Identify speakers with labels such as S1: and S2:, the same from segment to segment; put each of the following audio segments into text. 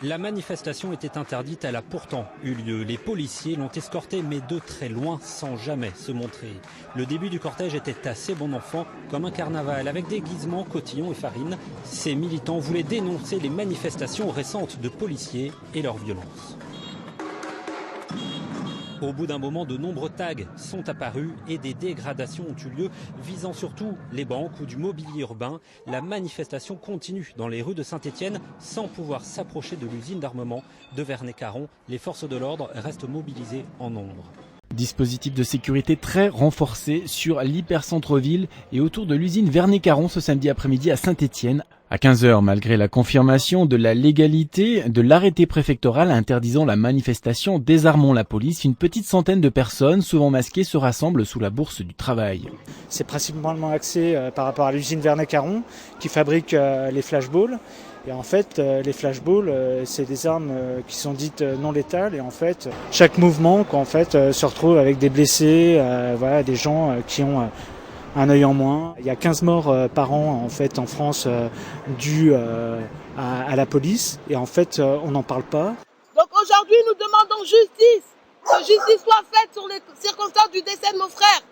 S1: La manifestation était interdite, elle a pourtant eu lieu. Les policiers l'ont escortée, mais de très loin, sans jamais se montrer. Le début du cortège était assez bon enfant, comme un carnaval, avec déguisements, cotillons et farine. Ces militants voulaient dénoncer les manifestations récentes de policiers et leur violence. Au bout d'un moment, de nombreux tags sont apparus et des dégradations ont eu lieu, visant surtout les banques ou du mobilier urbain. La manifestation continue dans les rues de Saint-Étienne sans pouvoir s'approcher de l'usine d'armement de Verney-Caron. Les forces de l'ordre restent mobilisées en nombre.
S2: Dispositif de sécurité très renforcé sur l'hypercentre-ville et autour de l'usine Verney-Caron ce samedi après-midi à Saint-Étienne. À 15h, malgré la confirmation de la légalité de l'arrêté préfectoral interdisant la manifestation Désarmons la police, une petite centaine de personnes, souvent masquées, se rassemblent sous la Bourse du Travail.
S3: C'est principalement axé par rapport à l'usine Verney-Caron qui fabrique les flashballs. Et en fait, les flashballs, c'est des armes qui sont dites non létales. Et en fait, chaque mouvement, se retrouve avec des blessés, des gens qui ont un œil en moins. Il y a 15 morts par an en France dus à la police. Et en fait, on n'en parle pas.
S4: Donc aujourd'hui, nous demandons justice. Que justice soit faite sur les circonstances du décès de mon frère.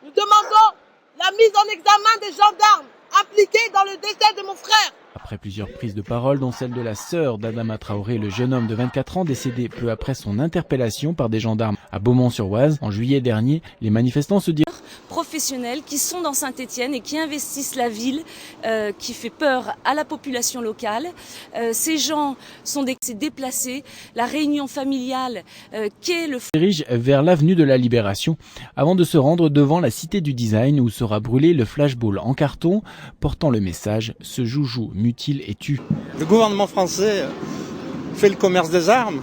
S4: Nous demandons la mise en examen des gendarmes impliqués dans le décès de mon frère.
S2: Après plusieurs prises de parole, dont celle de la sœur d'Adama Traoré, le jeune homme de 24 ans décédé peu après son interpellation par des gendarmes à Beaumont-sur-Oise en juillet dernier, les manifestants se disent
S5: professionnels qui sont dans Saint-Étienne et qui investissent la ville, qui fait peur à la population locale. Ces gens sont déplacés. La réunion familiale qu'est le
S2: dirige vers l'avenue de la Libération avant de se rendre devant la Cité du Design où sera brûlé le flashball en carton portant le message « Ce joujou mutile et tue ».
S6: Le gouvernement français fait le commerce des armes.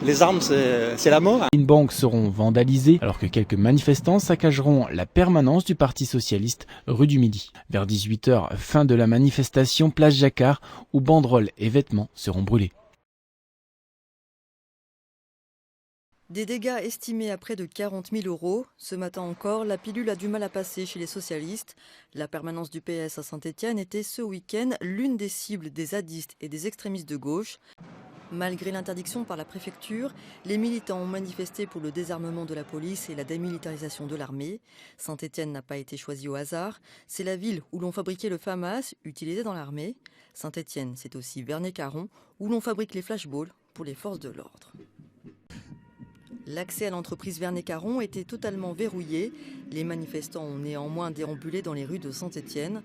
S6: Les armes, c'est la mort.
S2: Les banques seront vandalisées alors que quelques manifestants saccageront la permanence du Parti socialiste rue du Midi. Vers 18h, fin de la manifestation place Jacquard où banderoles et vêtements seront brûlés.
S7: Des dégâts estimés à près de 40 000 €. Ce matin encore, la pilule a du mal à passer chez les socialistes. La permanence du PS à Saint-Étienne était ce week-end l'une des cibles des zadistes et des extrémistes de gauche. Malgré l'interdiction par la préfecture, les militants ont manifesté pour le désarmement de la police et la démilitarisation de l'armée. Saint-Étienne n'a pas été choisie au hasard. C'est la ville où l'on fabriquait le FAMAS, utilisé dans l'armée. Saint-Étienne, c'est aussi Verney-Caron, où l'on fabrique les flashballs pour les forces de l'ordre. L'accès à l'entreprise Verney-Caron était totalement verrouillé. Les manifestants ont néanmoins déambulé dans les rues de Saint-Étienne.